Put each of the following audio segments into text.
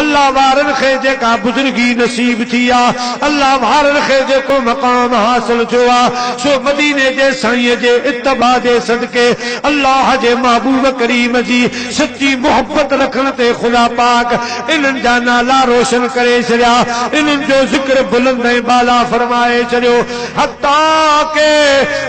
अल्लाह वारन खे जेका बुजुर्गी नसीब थी आ, अल्लाह वारन खे जेको मकाम हासिल थियो आ, सो मदीने जे साईं जे इत्तबा जे सदके अल्लाह जे महबूब करीम जी सच्ची मोहब्बत रखण ते खुदा पाक इन्हनि जा नाला रोशन करे छॾिया, इन्हनि जो जिक्र बुलंद ऐं बाला फरमाए छॾियो। हत्ता के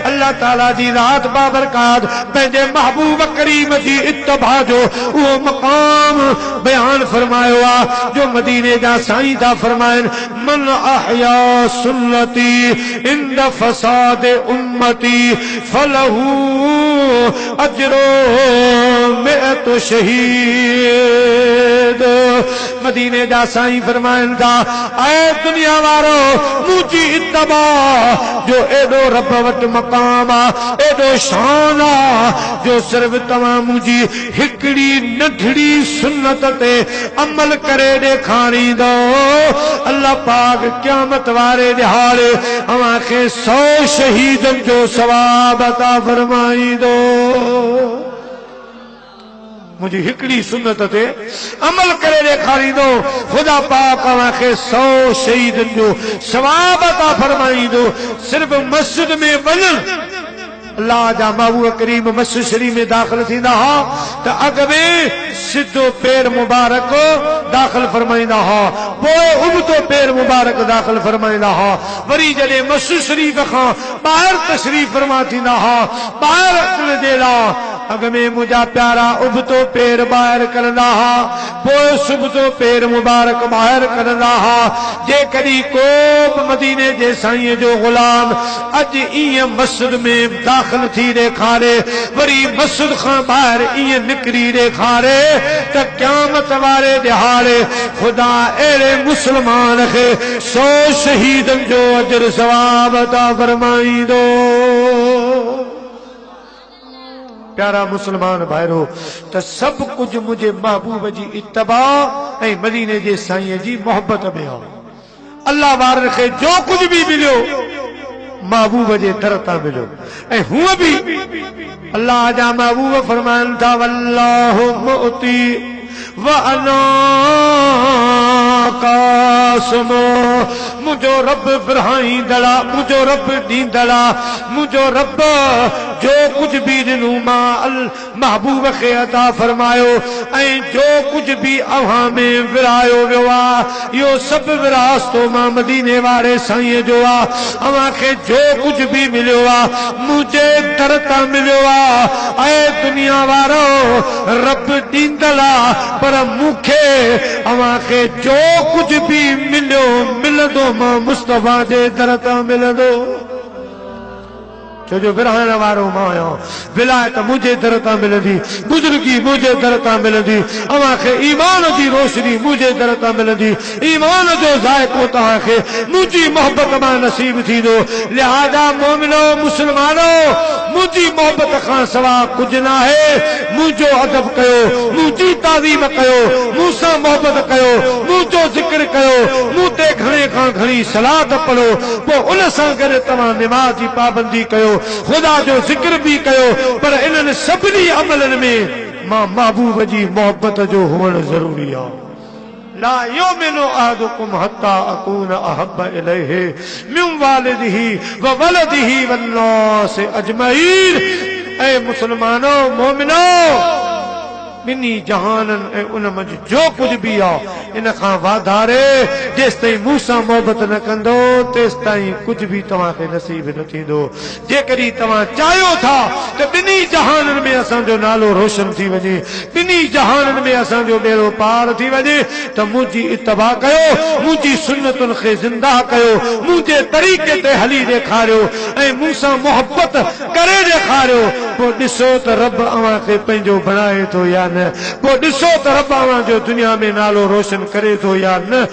अल्लाह ताला जी रात बाबरकात पंहिंजे महबूब करीम जी इत्तबा जो उहो मकाम बयान फरमायो आ जो मदीने जा साईं था फरमाइनि, मन अहया सुन्नती इंद फसाद उम्मती फलहू अजरो मिअत शहीद। मदीने जा साईं फरमाइनि था, ऐ दुनिया वारो मुंहिंजी इत्तबा जो एॾो रब वटि मक़ाम आ, एॾो शान आ जो सिर्फ़ तव्हां मुंहिंजी हिकिड़ी नंढड़ी सुन्नत ते अमल करे ॾेखारींदो, अल्लाह पाक क़यामत वारे ॾिहाड़े अव्हां खे 100 शहीदनि जो सवाब अता फरमाईंदो। मुझी हिकड़ी सुन्नत ते अमल करे ॾेखारींदो, खुदा पाक अव्हां खे 100 शहीदनि जो सवाब अता फरमाईंदो। सिर्फ़ मस्जिद में वञण, अल्लाह जा महबूब करीम मस्जिद शरीफ में दाखिल थींदा हा त अॻ में सिधो पैर मुबारक दाखिल फरमाईंदा हा, पोइ उबतो पैर मुबारक दाखिल फरमाईंदा हा, वरी जॾहिं मस्जिद शरीफ खां ॿाहिरि तशरीफ़ फरमा थींदा हा, ॿाहिरि अचण जे लाइ अॻ में मुंहिंजा प्यारा उबतो पैर ॿाहिरि कढंदा हा, पोइ सुबतो पैर मुबारक ॿाहिरि कढंदा हा। जेकॾहिं को बि मदीने जे साईं जो ग़ुलाम अॼु ईअं मस्जिद में दाखिल थी ॾेखारे, वरी मस्जिद खां ॿाहिरि ईअं निकिरी ॾेखारे त क़यामत वारे ॾिहाड़े खुदा अहिड़े मुस्लमान खे 100 शहीदनि जो अजर सवाब अता फरमाईंदो। प्यारा मुसलमान भाइरो, त सभु कुझु मुंहिंजे महबूब जी इत्तबा ऐं मदीने जे साईं जी मोहब्बत में हो। अल्लाह वारनि खे जो कुझु बि मिलियो महबूब जे दर तां मिलियो, ऐं हूअ बि अल्लाह जा महबूब फरमाइनि था, वल्लाहु मुअती व अना कासिमो, मुंहिंजो रब विरहाईंदड़ा, मुंहिंजो रब ॾींदड़ा, मुंहिंजो रब जो कुझु बि ॾिनो मां महबूब खे अता फरमायो, ऐं जो कुझु बि अव्हां में विरायो वियो आहे इहो सभु विरासतो मां मदीने वारे साईं जो आहे। अव्हां खे जो कुझु बि मिलियो आहे मुंहिंजे दर तां मिलियो आहे। ऐं दुनिया वारो रब ॾींदड़ आहे, पर मूंखे अव्हां खे जो कुझु बि मिलियो मिलंदो मां मुस्तफा जे दर तां मिलंदो। छो जो विरहाइण वारो मां आहियां, विलायत मुंहिंजे दर तां मिलंदी, बुज़ुर्गी मुंहिंजे दर तां मिलंदी, अव्हां खे ईमान जी रोशनी मुंहिंजे दर तां मिलंदी, ईमान जो ज़ाइक़ो तव्हां खे मुंहिंजी मोहब्बत मां नसीब थींदो। लिहाज़ा मोमिनो मुस्लमानो, मुंहिंजी मोहब्बत खां सवाइ कुझु न आहे। मुंहिंजो अदब कयो, मुंहिंजी ताज़ीम कयो, मूंसां मोहब्बत कयो, मुंहिंजो ज़िक्र कयो, मूं ते घणे खां घणी सलात पढ़ो, पोइ उन सां गॾु तव्हां निमाज़ जी पाबंदी कयो, खुदा जो ज़िक्र भी कयो, पर इन्हनि सभिनी अमलनि में मां महबूब जी मोहब्बत जो हुअण ज़रूरी आहे। ला युमिनु अहदुकुम हत्ता अकून अहब्ब इलैहि मिन वालिदिही व वलदिही वन्नास अजमईन। ऐ मुसलमानो मोमिनो, ॿिन्ही जहाननि ऐं उन मंझि जो कुझु बि आहे इन खां वाधारे जेसिताईं मूंसां मोहबत न कंदो तेसिताईं कुझु बि तव्हांखे नसीब न थींदो। जेकॾहिं तव्हां चाहियो था त ॿिन्ही जहाननि में असांजो नालो रोशन थी वञे, ॿिन्ही जहाननि में असांजो बेड़ो पार थी वञे, त मुंहिंजी इत्तबा कयो, मुंहिंजी सुन्नतुनि खे ज़िंदा कयो, मुंहिंजे तरीक़े ते हली ॾेखारियो ऐं मूंसां मोहबत करे ॾेखारियो। पोइ ॾिसो त रब अव्हां खे पंहिंजो बणाए थो या न, पोइ ॾिसो त रब अव्हां जो दुनिया में नालो रोशन करे थो या न।